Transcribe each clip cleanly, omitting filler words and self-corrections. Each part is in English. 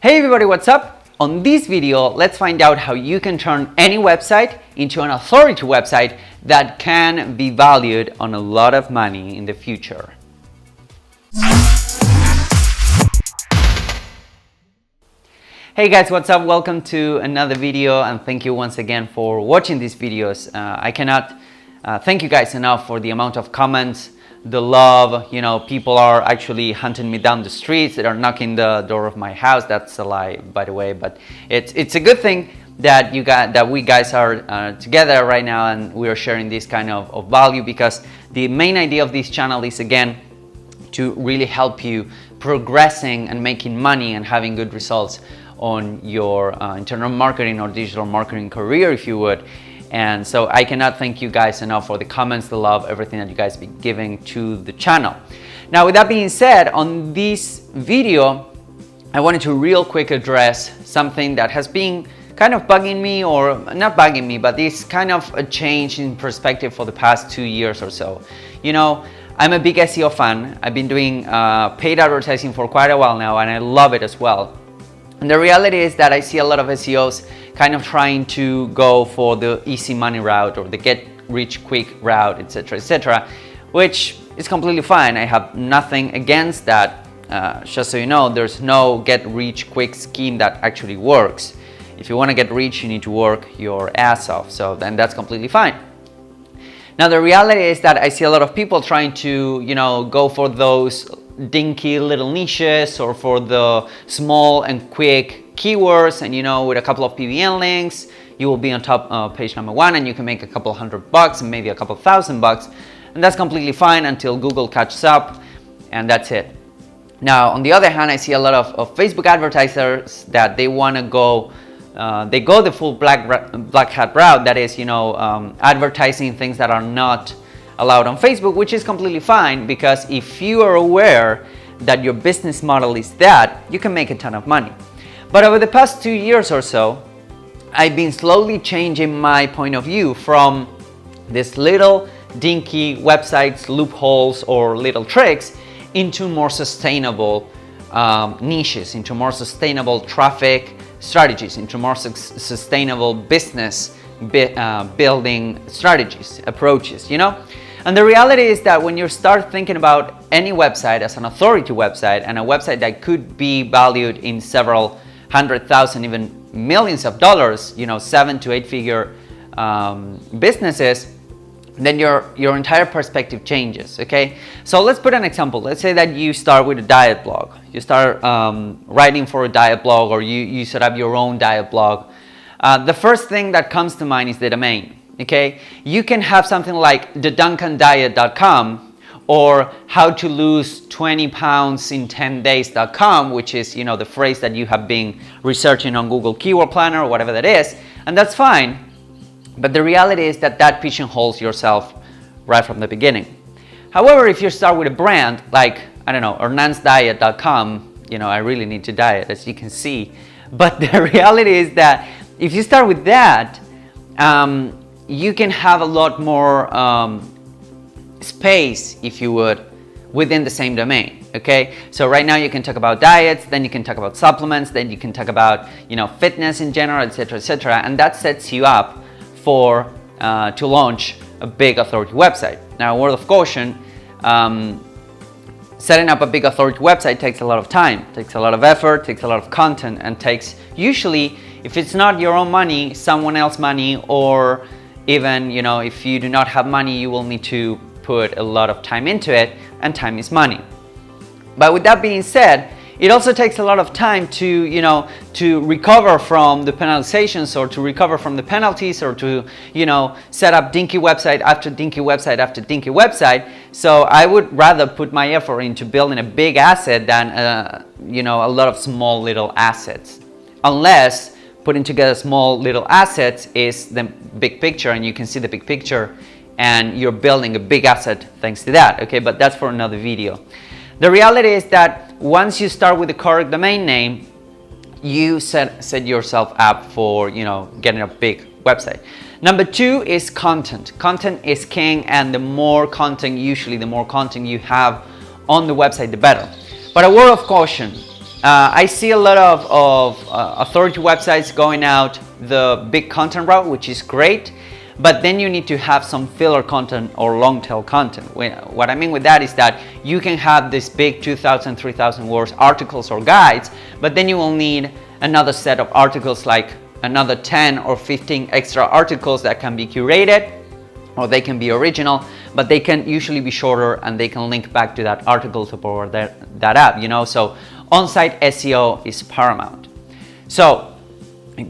Hey everybody, what's up? On this video, let's find out how you can turn any website into an authority website that can be valued on a lot of money in the future. Hey guys, what's up? Welcome to another video and thank you once again for watching these videos. I cannot thank you guys enough for the amount of comments, the love. People are actually hunting me down the streets. They are knocking the door of my house. That's a lie, by the way, but it's a good thing that we guys are together right now and we are sharing this kind of value, because the main idea of this channel is, again, to really help you progressing and making money and having good results on your internal marketing or digital marketing career, if you would. And so I cannot thank you guys enough for the comments, the love, everything that you guys be giving to the channel. Now, with that being said, on this video, I wanted to real quick address something that has been kind of bugging me, or not bugging me, but this kind of a change in perspective for the past 2 years or so. I'm a big SEO fan. I've been doing paid advertising for quite a while now, and I love it as well. And the reality is that I see a lot of SEOs kind of trying to go for the easy money route or the get rich quick route, etc., which is completely fine. I have nothing against that. Just so you know, there's no get rich quick scheme that actually works. If you want to get rich, you need to work your ass off. So then that's completely fine. Now, the reality is that I see a lot of people trying to, go for those dinky little niches or for the small and quick keywords, and with a couple of PBN links, you will be on top page number 1 and you can make a couple $100 and maybe a couple $1,000, and that's completely fine until Google catches up, and that's it. Now, on the other hand, I see a lot of Facebook advertisers that they want to go they go the full black hat route, that is, advertising things that are not allowed on Facebook, which is completely fine, because if you are aware that your business model is that, you can make a ton of money. But over the past 2 years or so, I've been slowly changing my point of view from this little dinky websites, loopholes, or little tricks into more sustainable niches, into more sustainable traffic strategies, into more sustainable business building strategies, approaches, And the reality is that when you start thinking about any website as an authority website, and a website that could be valued in several $100,000, even millions of dollars, 7 to 8 figure businesses, then your entire perspective changes, okay? So let's put an example. Let's say that you start with a diet blog. You start writing for a diet blog, or you set up your own diet blog. The first thing that comes to mind is the domain, okay? You can have something like theduncandiet.com or how to lose 20 pounds in 10 days.com, which is, the phrase that you have been researching on Google Keyword Planner or whatever that is, and that's fine. But the reality is that pigeonholes yourself right from the beginning. However, if you start with a brand like, I don't know, hernansdiet.com, I really need to diet, as you can see. But the reality is that if you start with that, you can have a lot more space, if you would, within the same domain, okay? So right now you can talk about diets, then you can talk about supplements, then you can talk about, fitness in general, etc., and that sets you up for to launch a big authority website. Now, a word of caution, setting up a big authority website takes a lot of time, takes a lot of effort, takes a lot of content, and takes, usually, if it's not your own money, someone else's money, or even, if you do not have money, you will need to put a lot of time into it, and time is money. But with that being said, it also takes a lot of time to, to recover from the penalizations, or to recover from the penalties, or to, set up dinky website after dinky website after dinky website. So I would rather put my effort into building a big asset than, a lot of small little assets. Unless putting together small little assets is the big picture, and you can see the big picture, and you're building a big asset thanks to that, okay? But that's for another video. The reality is that once you start with the correct domain name, you set yourself up for, getting a big website. Number 2 is content. Content is king, and the more content you have on the website, the better. But a word of caution, I see a lot of authority websites going out the big content route, which is great, but then you need to have some filler content or long tail content. What I mean with that is that you can have this big 2,000, 3,000 words articles or guides, but then you will need another set of articles, like another 10 or 15 extra articles that can be curated, or they can be original, but they can usually be shorter and they can link back to that article to power that up, you know? So on-site SEO is paramount. So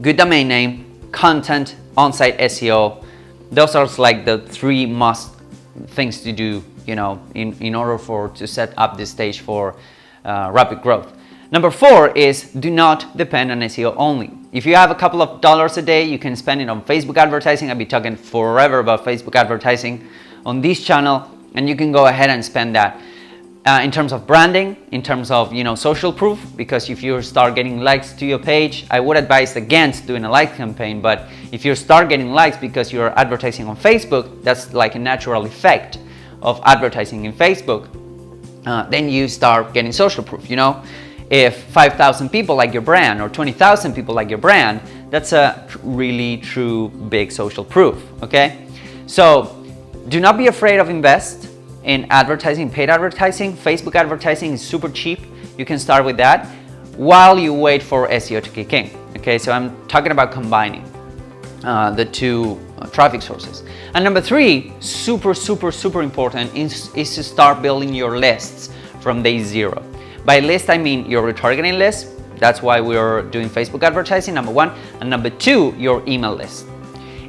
good domain name, content, on-site SEO, those are like the three must things to do, you know, in order to set up this stage for rapid growth. Number 4 is do not depend on SEO only. If you have a couple of dollars a day, you can spend it on Facebook advertising. I'll be talking forever about Facebook advertising on this channel, and you can go ahead and spend that. In terms of branding, in terms of, you know, social proof, because if you start getting likes to your page, I would advise against doing a like campaign, but if you start getting likes because you're advertising on Facebook, that's like a natural effect of advertising in Facebook, then you start getting social proof, you know? If 5,000 people like your brand or 20,000 people like your brand, that's a really true big social proof, okay? So do not be afraid of invest in advertising, paid advertising. Facebook advertising is super cheap. You can start with that while you wait for SEO to kick in, okay? So I'm talking about combining the two traffic sources. And number 3, super important is to start building your lists from day 0. By list, I mean your retargeting list. That's why we're doing Facebook advertising, number 1. And number 2, your email list.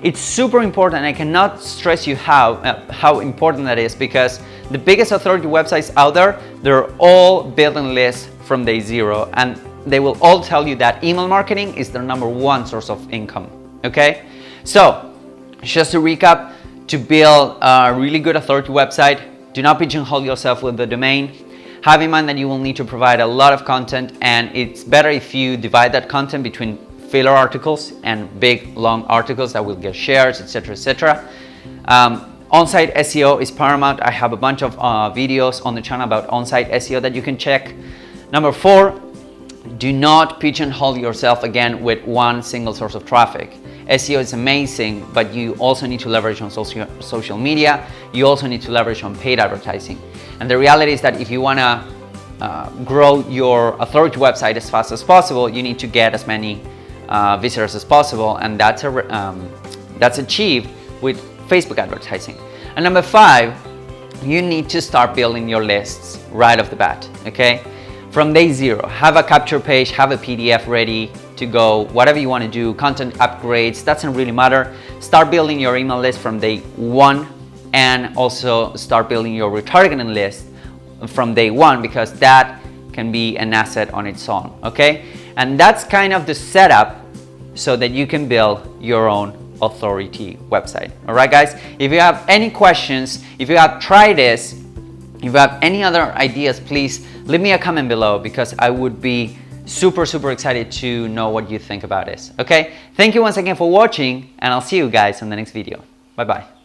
It's super important. I cannot stress you how important that is, because the biggest authority websites out there, they're all building lists from day 0. And they will all tell you that email marketing is their number 1 source of income, okay? So just to recap, to build a really good authority website, do not pigeonhole yourself with the domain. Have in mind that you will need to provide a lot of content, and it's better if you divide that content between filler articles and big long articles that will get shares, etc., etc. On-site SEO is paramount. I have a bunch of videos on the channel about on-site SEO that you can check. Number 4, do not pigeonhole yourself again with one single source of traffic. SEO is amazing, but you also need to leverage on social media. You also need to leverage on paid advertising. And the reality is that if you want to grow your authority website as fast as possible, you need to get as many visitors as possible, and that's achieved with Facebook advertising. And number 5, you need to start building your lists right off the bat, okay? From day 0, have a capture page, have a PDF ready to go, whatever you want to do, content upgrades, doesn't really matter. Start building your email list from day 1, and also start building your retargeting list from day 1, because that can be an asset on its own, okay? And that's kind of the setup so that you can build your own authority website. All right, guys? If you have any questions, if you have tried this, if you have any other ideas, please leave me a comment below, because I would be super excited to know what you think about this, okay? Thank you once again for watching, and I'll see you guys in the next video. Bye-bye.